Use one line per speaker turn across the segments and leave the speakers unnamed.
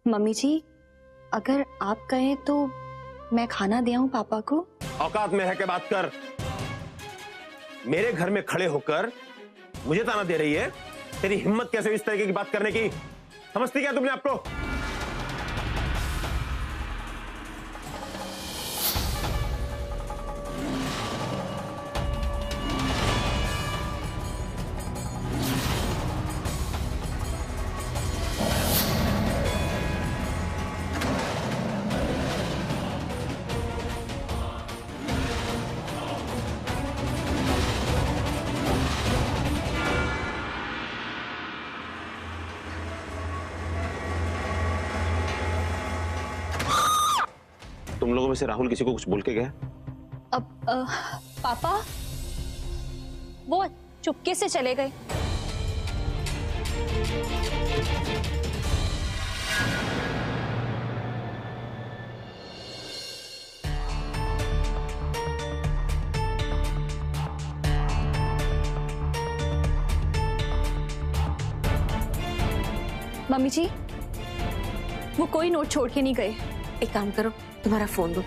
Mummy जी, अगर आप कहें तो मैं खाना दे आऊं पापा को?
औकात में है के बात कर। मेरे घर में खड़े होकर मुझे ताना दे रही है। तेरी हिम्मत कैसे इस तरीके की बात करने की? समझती क्या तुमने आपको? तुम लोगों में से राहुल किसी को कुछ बोल के गया?
अब पापा वो चुपके से चले गए। मम्मी जी, वो कोई नोट छोड़ के नहीं गए।
एक काम करो, तुम्हारा फोन दो।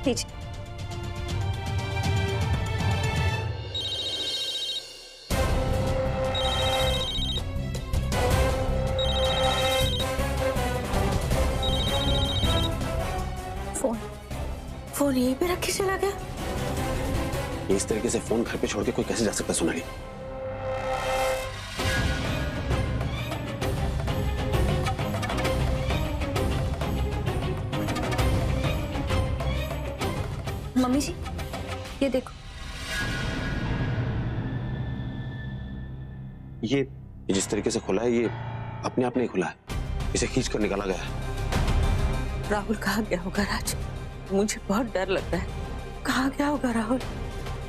लीजिए।
फोन यहीं पे रख के चला गया।
इस तरीके से फोन घर पे छोड़ के कोई कैसे जा सकता है सोनाली?
मम्मी जी, ये देखो।
ये जिस तरीके से खुला है, ये अपने आप नहीं खुला है, इसे खींच कर निकाला गया है।
राहुल कहाँ गया होगा राज? मुझे बहुत डर लगता है। कहाँ गया होगा राहुल?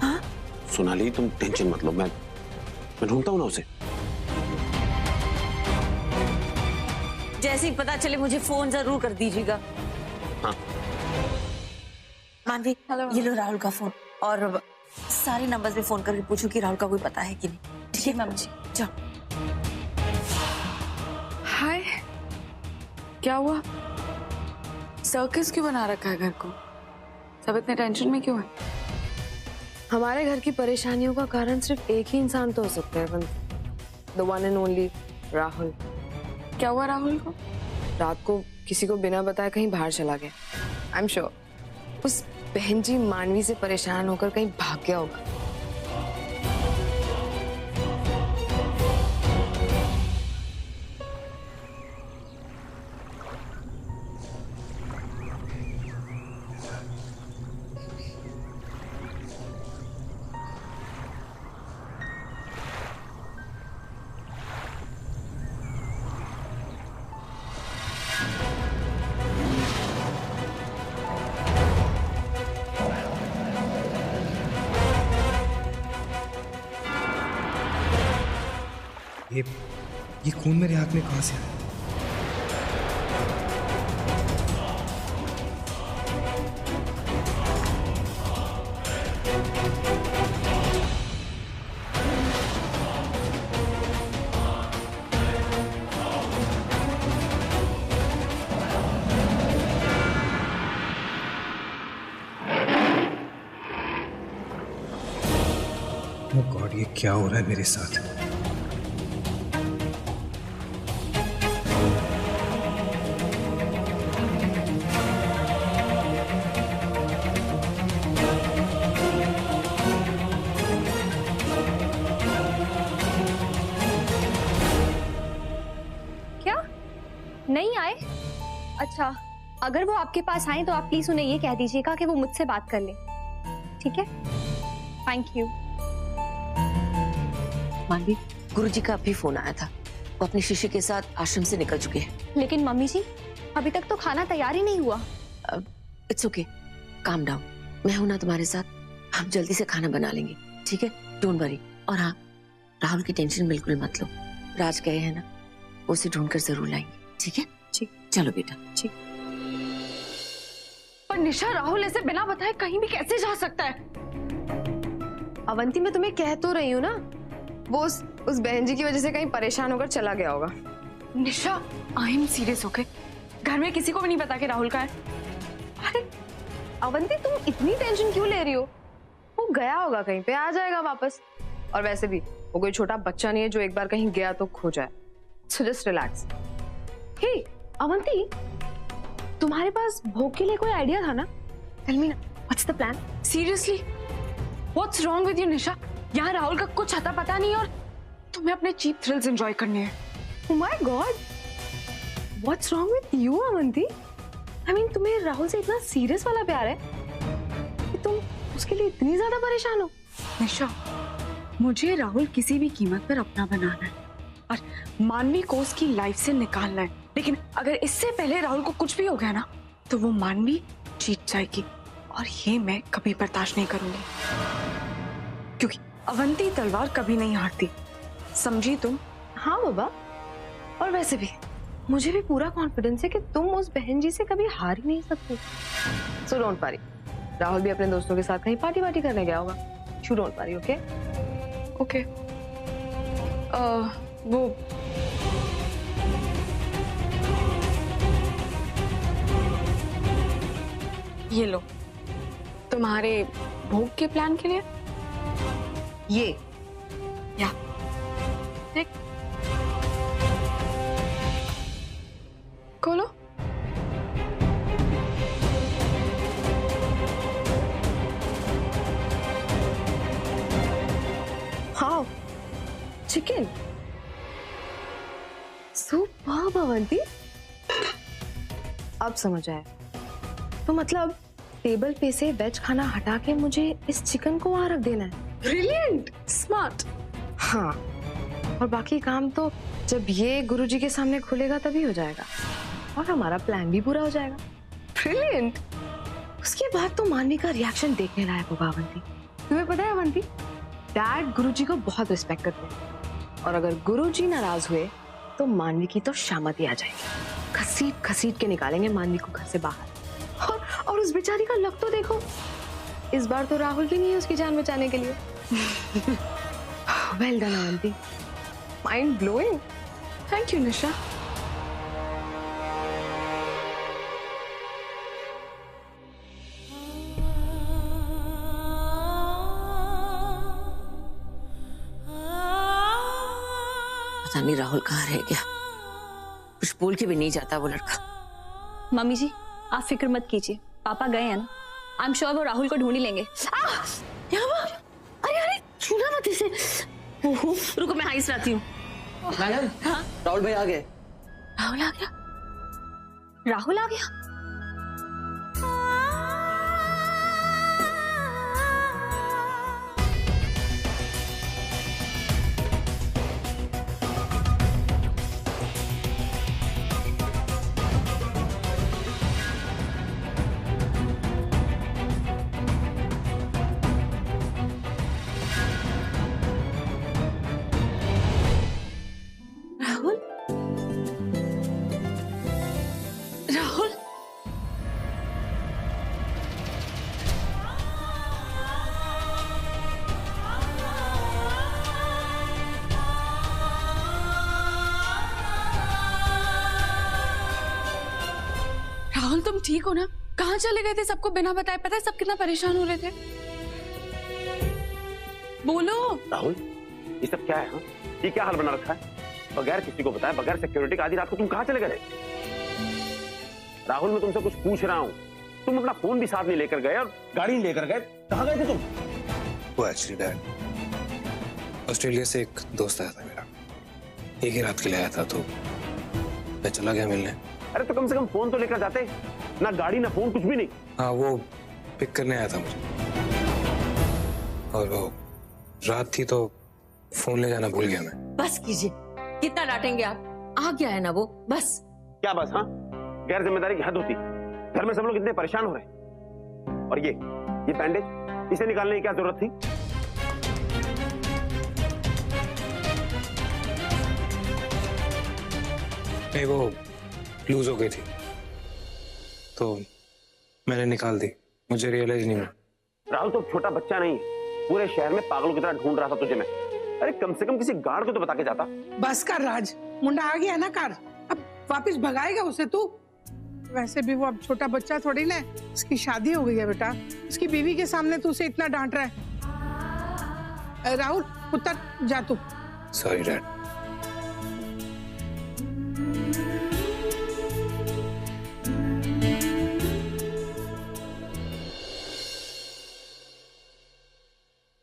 हाँ
सोनाली, तुम टेंशन मत लो, मैं ढूंढता हूँ ना उसे।
जैसे ही पता चले मुझे फोन जरूर कर दीजिएगा।
हाँ
मानवी, ये लो राहुल का फोन, और सारे नंबर्स पे फोन करके पूछो कि राहुल का कोई पता है कि नहीं। ठीक है मम्मी जी, जाओ।
हाय, क्या हुआ? सर्कस क्यों बना रखा है घर को? सब इतने टेंशन में क्यों है?
हमारे घर की परेशानियों का कारण सिर्फ एक ही इंसान तो हो सकता है, the one and only Rahul.
क्या हुआ राहुल को?
रात को किसी को बिना बताए कहीं बाहर चला गया। आई एम श्योर उस बहन जी मानवी से परेशान होकर कहीं भाग गया होगा।
ये खून मेरे हाथ में कहां से आया? ओह गॉड, ये क्या हो रहा है मेरे साथ?
नहीं आए? अच्छा, अगर वो आपके पास आए तो आप प्लीज उन्हें ये कह दीजिएगा कि वो मुझसे बात कर ले, ठीक है? Thank you.
मानवी, गुरुजी का अभी फोन आया था। वो अपने शिष्य के साथ आश्रम से निकल चुके हैं।
लेकिन मम्मी जी, अभी तक तो खाना तैयार ही नहीं हुआ।
It's okay, calm down. मैं हूं ना तुम्हारे साथ, हम जल्दी से खाना बना लेंगे, ठीक है? Don't worry. और हाँ, राहुल की टेंशन बिल्कुल मत लो। राज गए हैं ना, उसे ढूंढकर जरूर लाएंगे, ठीक है?
ठीक।
चलो बेटा।
ठीक।
पर निशा, राहुल ऐसे बिना बताए कहीं भी कैसे जा सकता है?
अवंती, मैं तुम्हें कह तो रही हूँ ना, वो उस बहन जी की वजह से कहीं परेशान होकर चला गया होगा।
निशा, आई एम सीरियस, ओके? घर में किसी को भी नहीं पता कि राहुल का है।
अरे अवंती, तुम इतनी टेंशन क्यों ले रही हो? वो गया होगा कहीं पे, आ जाएगा वापस। और वैसे भी वो कोई छोटा बच्चा नहीं है जो एक बार कहीं गया तो खो जाए। So just relax. Hey Avanti, तुम्हारे पास भोग के लिए कोई आइडिया था ना? टेल मी ना, what's the plan?
Seriously, what's wrong with you Nisha? यहाँ राहुल का कुछ अता पता नहीं और तुम्हें अपने चीप थ्रिल्स एंजॉय करने हैं।
Oh my God, what's wrong with you, Avanti? I mean, तुम्हें राहुल से इतना सीरियस वाला प्यार है कि तुम उसके लिए इतनी ज्यादा परेशान हो?
निशा, मुझे राहुल किसी भी कीमत पर अपना बनाना है और मानवी को उसकी लाइफ से निकालना है। लेकिन अगर इससे पहले राहुल को कुछ भी हो गया ना, तो वो मानवी जीत जाएगी और ये मैं कभी बर्दाश्त नहीं करूंगी, क्योंकि अवंती तलवार कभी नहीं हारती, समझी तुम?
हाँ बाबा, और वैसे भी मुझे भी पूरा कॉन्फिडेंस है कि तुम उस बहन जी से कभी हार ही नहीं सकती। सो डोंट वरी, राहुल भी अपने दोस्तों के साथ कहीं पार्टी वार्टी करने गया होगा। You don't worry, okay?
Okay. वो ये लो, तुम्हारे भोग के प्लान के लिए ये, या देख, खोलो।
हाँ, चिकन। सुपर्ब अवंती, अब समझ आया। तो मतलब टेबल पे से वेज खाना हटा के मुझे इस चिकन को वहां रख देना है।
Brilliant, smart.
हाँ, और बाकी काम तो जब ये गुरुजी के सामने खुलेगा तभी हो जाएगा और हमारा प्लान भी पूरा हो जाएगा। ब्रिलियंट। उसके बाद तो मानवी का रिएक्शन देखने लायक होगा अवंती। तुम्हें पता है अवंती, डैड गुरुजी को बहुत रिस्पेक्ट करते हैं और अगर गुरुजी नाराज हुए तो मानवी की तो शामती आ जाएगी। घसीट घसीट के निकालेंगे मानवी को घर से बाहर। और उस बेचारी का लक तो देखो, इस बार तो राहुल भी नहीं है उसकी जान बचाने के लिए। Well done Avanti, mind blowing.
Thank you Nisha.
पता नहीं राहुल कहाँ रह गया, कुछ बोल के भी नहीं जाता वो लड़का।
मम्मी जी, आप फिक्र मत कीजिए, पापा गए हैं ना, आई एम श्योर वो राहुल को ढूंढ ही लेंगे।
अरे अरे, छूना मत इसे। ओहो, रुको मैं आइस लाती हूँ।
मैडम,
हाँ?
राहुल भाई आ गए।
राहुल आ गया?
राहुल आ गया?
राहुल? राहुल?
राहुल, तुम ठीक हो ना? कहाँ चले गए थे सबको बिना बताए? पता है सब कितना परेशान हो रहे थे। बोलो।
राहुल, ये सब क्या है? हाँ, ये क्या हाल बना रखा है? बगैर किसी को बताए, बगैर सिक्योरिटी के आधी रात को तुम कहाँ चले गए? राहुल, मैं तुमसे कुछ पूछ रहा हूँ, तुम अपना फोन भी साथ नहीं लेकर गए और गाड़ी लेकर गए, कहाँ गए थे तुम?
वो एक्चुअली डैड, ऑस्ट्रेलिया से एक दोस्त आया था मेरा, एक ही रात के लिए आया था, तो मैं चला गया मिलने।
अरे तो कम से कम फोन तो लेकर जाते, ना गाड़ी ना फोन, कुछ भी नहीं।
हाँ, वो पिक करने आया था मुझे, और वो रात थी तो फोन ले जाना भूल गया मैं।
बस कीजिए, कितना डांटेंगे आप? आ गया है ना वो, बस।
क्या बस? हाँ, गैर जिम्मेदारी की हद होती। घर में सब लोग इतने परेशान हो रहे, और ये बैंडेज, इसे निकालने की क्या जरूरत थी?
नहीं, वो लूज हो गई थी तो मैंने निकाल दी, मुझे रियलाइज नहीं हुआ।
राहुल तो छोटा बच्चा नहीं, पूरे शहर में पागलों की तरह ढूंढ रहा था तुझे मैं। अरे कम से कम किसी गार्ड को तो बता के जाता।
बस कर राज, मुंडा आ गया ना कर।
वापस भगाएगा उसे तू? वैसे भी वो अब छोटा बच्चा थोड़ी ना है, उसकी शादी हो गई है बेटा। उसकी बीवी के सामने तू उसे इतना डांट रहा है। राहुल उतर जा तू।
Sorry dad.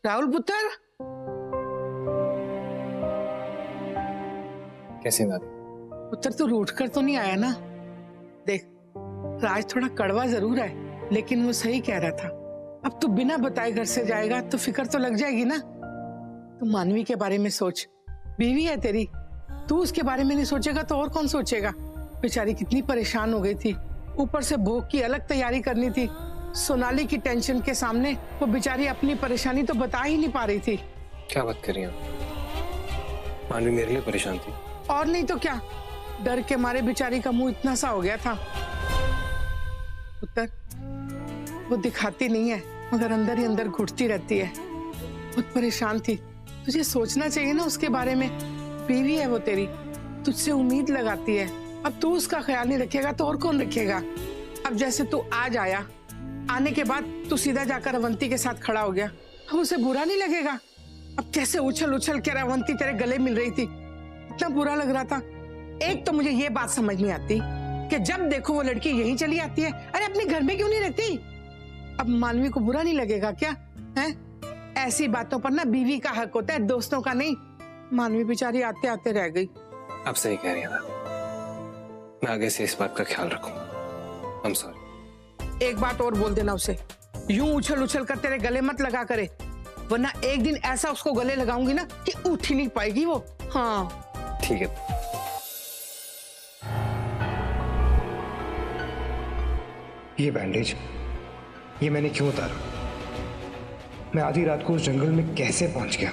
राहुल पुत्र।
कैसी दादी?
पुत्र तू रूठ कर तो नहीं आया ना? देख राज थोड़ा कड़वा जरूर है, लेकिन वो सही कह रहा था। अब तू बिना बताए घर से जाएगा तो फिक्र तो लग जाएगी ना। तू मानवी के बारे में सोच, बीवी है तेरी। तू उसके बारे में नहीं सोचेगा तो और कौन सोचेगा? बेचारी कितनी परेशान हो गई थी, ऊपर से भोग की अलग तैयारी करनी थी। सोनाली की टेंशन के सामने वो बेचारी अपनी परेशानी तो बता ही नहीं पा रही थी।
क्या बात कर रही हैं? मानवी मेरे लिए परेशान थी।
और नहीं तो क्या, डर के मारे बेचारी का मुंह इतना सा हो गया था। पुत्र वो दिखाती नहीं है, मगर अंदर ही अंदर घुटती रहती है। बहुत परेशान थी। तुझे सोचना चाहिए ना उसके बारे में। बीवी है वो तेरी, तुझसे उम्मीद लगाती है। अब तू उसका ख्याल नहीं रखेगा तो और कौन रखेगा? अब जैसे तू आज आया, आने के बाद तू सीधा जाकर अवंती के साथ खड़ा हो गया, अब उसे बुरा नहीं लगेगा? अब कैसे उछल उछल कर अवंती तेरे गले मिल रही थी, इतना बुरा लग रहा था। एक तो मुझे ये बात समझ नहीं आती कि जब देखो वो लड़की यही चली आती है, अरे अपने घर में क्यों नहीं रहती? अब मानवी को बुरा नहीं लगेगा क्या? है ऐसी बातों पर ना बीवी का हक होता है, दोस्तों का नहीं। मानवी बेचारी आते आते रह गई।
आप सही कह रही हैं दादी, मैं आगे से इस बात का ख्याल रखूंगा। I'm sorry।
एक बात और बोल देना उसे, यूं उछल उछल कर तेरे गले मत लगा करे, वरना एक दिन ऐसा उसको गले लगाऊंगी ना कि उठ ही नहीं पाएगी वो। हाँ
ठीक है।
ये बैंडेज, ये मैंने क्यों उतारा? मैं आधी रात को उस जंगल में कैसे पहुंच गया?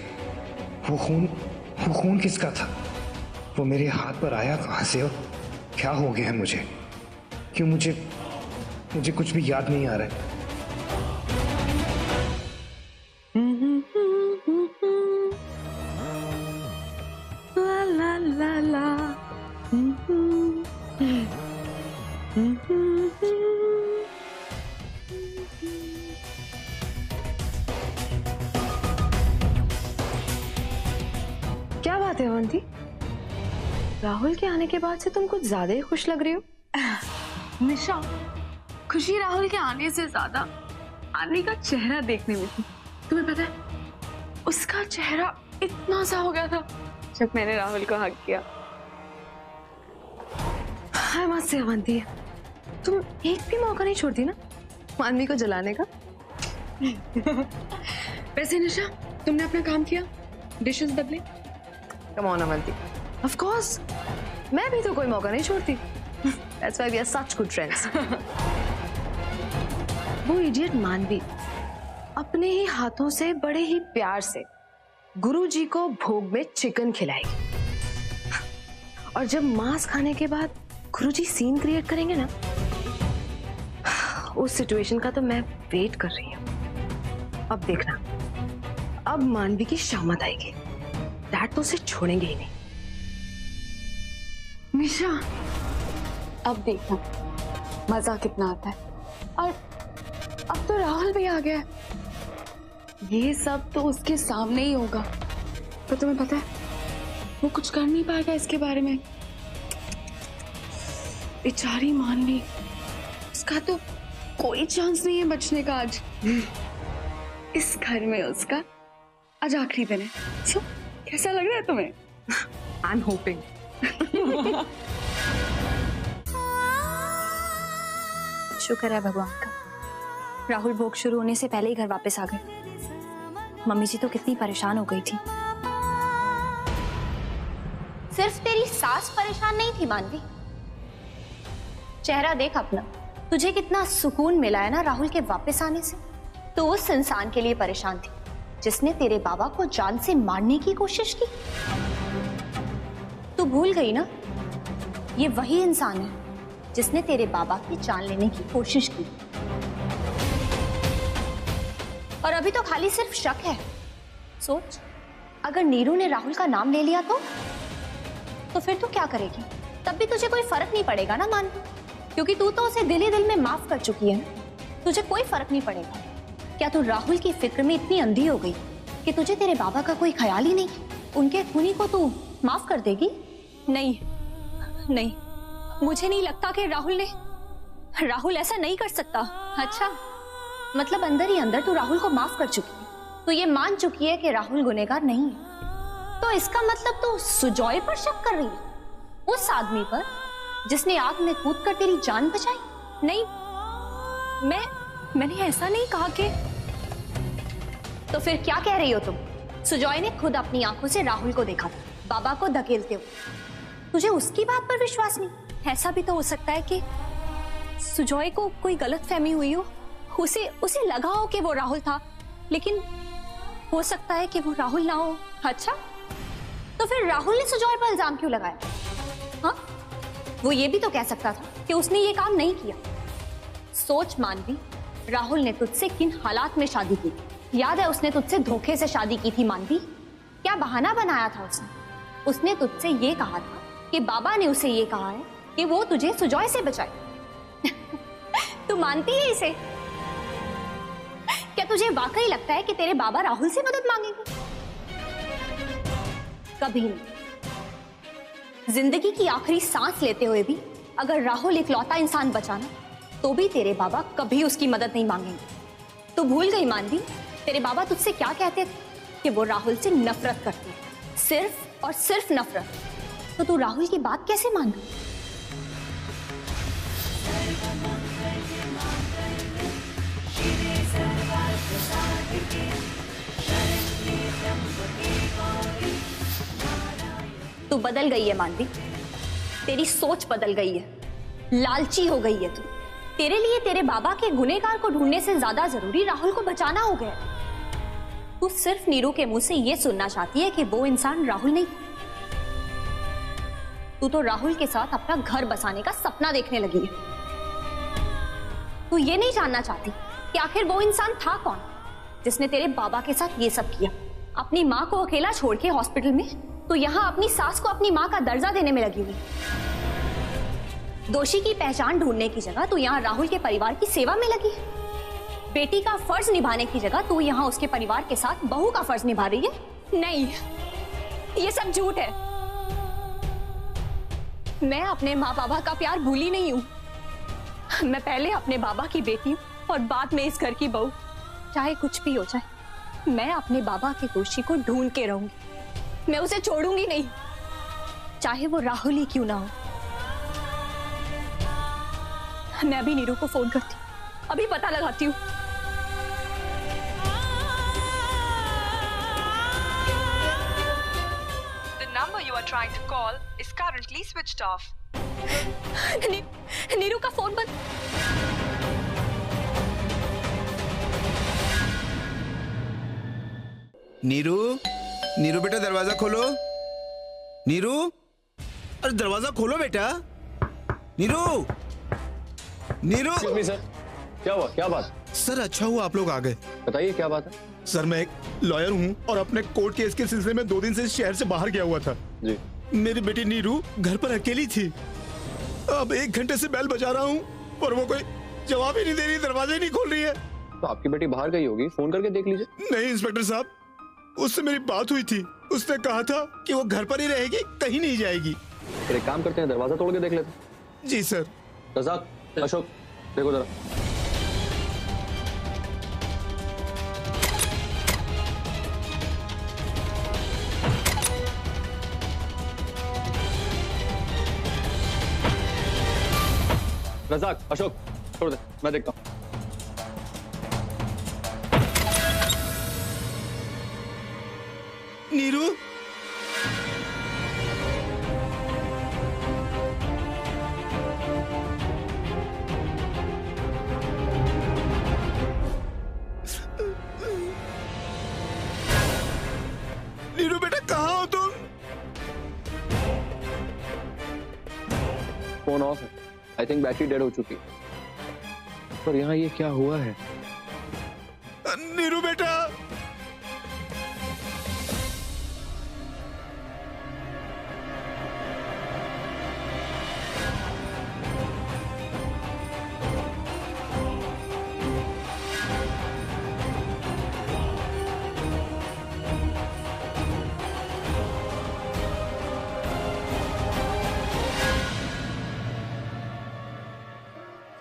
वो खून किसका था? वो मेरे हाथ पर आया कहां से और क्या हो गया है मुझे? क्यों मुझे कुछ भी याद नहीं आ रहा है।
ला ला ला ला।
क्या बात है अवंती, राहुल के आने के बाद से तुम कुछ ज्यादा ही खुश लग रही हो।
निशा, खुशी राहुल के आने से ज्यादा आने का चेहरा देखने में थी। तुम्हें पता है उसका चेहरा इतना सा हो गया था जब मैंने राहुल को हक किया।
हाय मत से अवंती, तुम एक भी मौका नहीं छोड़ती ना मानवी को जलाने का।
वैसे निशा, तुमने अपना काम किया, डिशेस बदले?
Come on Avanti, of course मैं भी तो कोई मौका नहीं छोड़ती। That's why we are such good friends. वो इडियट मानवी अपने ही हाथों से बड़े ही प्यार से गुरुजी को भोग में चिकन खिलाएगी, और जब मांस खाने के बाद गुरुजी सीन क्रिएट करेंगे ना, उस सिचुएशन का तो मैं वेट कर रही हूँ। अब देखना, अब मानवी की शामत आएगी, डैड तो उसे छोड़ेंगे ही नहीं।
निशा, अब देखना मजा कितना आता है। और अब तो राहुल भी आ गया है, ये सब तो उसके सामने ही होगा। पर तुम्हें पता है वो कुछ कर नहीं पाएगा इसके बारे में। बेचारी मानवी, उसका तो कोई चांस नहीं है बचने का। आज इस घर में उसका आज आखिरी दिन है। सो कैसा लग रहा है तुम्हें?
I am hoping.
शुक्र है भगवान का, राहुल भोग शुरू होने से पहले ही घर वापस आ गए। मम्मी जी तो कितनी परेशान हो गई थी। सिर्फ तेरी सास परेशान नहीं थी मानवी, चेहरा देख अपना, तुझे कितना सुकून मिला है ना राहुल के वापस आने से। तो उस इंसान के लिए परेशान थी जिसने तेरे बाबा को जान से मारने की कोशिश की। तू भूल गई ना, ये वही इंसान है जिसने तेरे बाबा की जान लेने की कोशिश की। और अभी तो खाली सिर्फ शक है। सोच, अगर नीरू ने राहुल का नाम ले लिया तो फिर तू क्या करेगी? तब भी तुझे कोई फर्क नहीं पड़ेगा ना मानवी, क्योंकि तू तो उसे दिल ही दिल में माफ कर चुकी है ना। तुझे कोई फर्क नहीं पड़ेगा। क्या तू राहुल की फिक्र में इतनी अंधी हो गई कि तुझे तेरे बाबा का कोई ख्याल ही नहीं? उनके खूनी को तू माफ कर देगी? नहीं नहीं, मुझे नहीं लगता कि राहुल ऐसा नहीं कर सकता। अच्छा, मतलब अंदर ही अंदर तू राहुल को माफ कर चुकी है, तो ये मान चुकी है कि राहुल गुनहगार नहीं है। तो इसका मतलब तू सुजॉय पर शक कर रही है, उस आदमी पर जिसने आग में कूद कर तेरी जान बचाई? नहीं, मैंने ऐसा नहीं कहा कि। तो फिर क्या कह रही हो तुम? सुजॉय ने खुद अपनी आंखों से राहुल को देखा था बाबा को धकेलते हुए, तुझे उसकी बात पर विश्वास नहीं? ऐसा भी तो हो सकता है कि सुजॉय को कोई गलतफहमी हुई हो, उसे लगा हो कि वो राहुल था, लेकिन हो सकता है कि वो राहुल ना हो। अच्छा, तो फिर राहुल ने सुजॉय पर इल्जाम क्यों लगाया? हाँ, वो ये भी तो कह सकता था कि उसने ये काम नहीं किया। सोच मानवी, राहुल ने तुझसे किन हालात में शादी की थी? याद है उसने तुझसे धोखे से शादी की थी मानवी। क्या बहाना बनाया था उसने तुझसे ये कहा था कि बाबा ने उसे ये कहा है कि वो तुझे सुजॉय से बचाए। तू मानती है इसे? क्या तुझे वाकई लगता है कि तेरे बाबा राहुल से मदद मांगेंगे? कभी नहीं। जिंदगी की आखिरी सांस लेते हुए भी अगर राहुल इकलौता इंसान बचाना, तो भी तेरे बाबा कभी उसकी मदद नहीं मांगेंगे। तू भूल गई मानवी, तेरे बाबा तुझसे क्या कहते थे? कि वो राहुल से नफरत करते हैं, सिर्फ और सिर्फ नफरत। तो तू राहुल की बात कैसे मान गई? तू बदल गई है मानवी, तेरी सोच बदल गई है, लालची हो गई है तू। तेरे लिए तेरे बाबा के गुनहगार को ढूंढने से ज्यादा जरूरी राहुल को बचाना हो गया। तू सिर्फ नीरू के मुंह से यह सुनना चाहती है कि वो इंसान राहुल नहीं। तू तो राहुल के साथ अपना घर बसाने का सपना देखने लगी है। तू ये नहीं जानना चाहती कि आखिर वो इंसान था कौन जिसने तेरे बाबा के साथ ये सब किया। अपनी माँ को अकेला छोड़ के हॉस्पिटल में तो यहाँ अपनी सास को अपनी माँ का दर्जा देने में लगी हुई। दोषी की पहचान ढूंढने की जगह तू यहाँ राहुल के परिवार की सेवा में लगी है। बेटी का फर्ज निभाने की जगह तू यहाँ उसके परिवार के साथ बहू का फर्ज निभा रही है। नहीं, ये सब झूठ है। मैं अपने माँ बाबा का प्यार भूली नहीं हूँ। मैं पहले अपने बाबा की बेटी हूँ और बाद में इस घर की बहू। चाहे कुछ भी हो जाए, मैं अपने बाबा के दोषी को ढूंढ के रहूंगी। मैं उसे छोड़ूंगी नहीं, चाहे वो राहुल ही क्यों ना हो। मैं अभी नीरू को फोन करती हूँ, अभी पता लगाती हूँ।
The number you are trying to call is currently switched off.
Neeru का फोन बंद।
नीरू, नीरू बेटा दरवाजा खोलो। नीरू, अरे दरवाजा खोलो बेटा। नीरू, नीरू।
सर, क्या हुआ? क्या बात?
सर अच्छा हुआ आप लोग आ गए।
बताइए क्या बात है?
सर मैं एक लॉयर हूँ और अपने कोर्ट केस के सिलसिले में 2 दिन से शहर से बाहर गया हुआ था
जी।
मेरी बेटी नीरू घर पर अकेली थी। अब 1 घंटे से बेल बजा रहा हूँ और वो कोई जवाब ही नहीं दे रही, दरवाजा ही नहीं खोल रही है।
तो आपकी बेटी बाहर गई होगी, फोन करके देख लीजिए।
नहीं इंस्पेक्टर साहब, उससे मेरी बात हुई थी। उसने कहा था कि वो घर पर ही रहेगी, कहीं नहीं जाएगी।
फिर एक काम करते हैं, दरवाजा तोड़ के देख लेते।
जी सर।
रजाक, अशोक, देखो जरा। रजाक, अशोक, छोड़ दे, मैं देखता हूँ।
नीरू, नीरू बेटा कहाँ हो तुम?
फोन ऑफ है। आई थिंक बैटरी डेड हो चुकी है। पर यहाँ ये क्या हुआ है?
नीरू बेटा,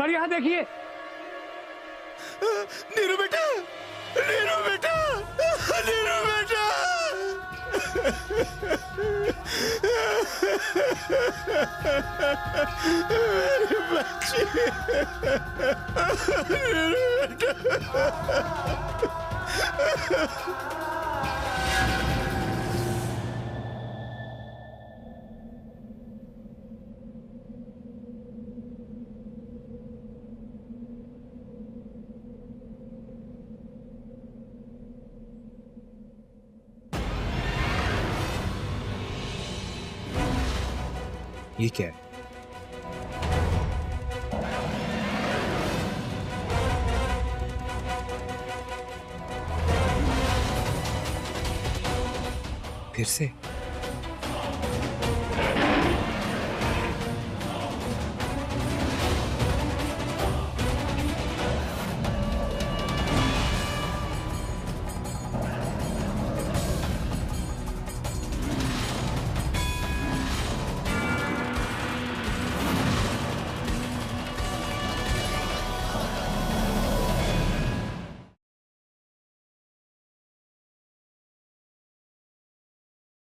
और यहाँ देखिए।
नीरू बेटा, नीरू बेटा, नीरू बेटा। मेरी बच्ची, नीरू बेटा।
ये क्या है? फिर से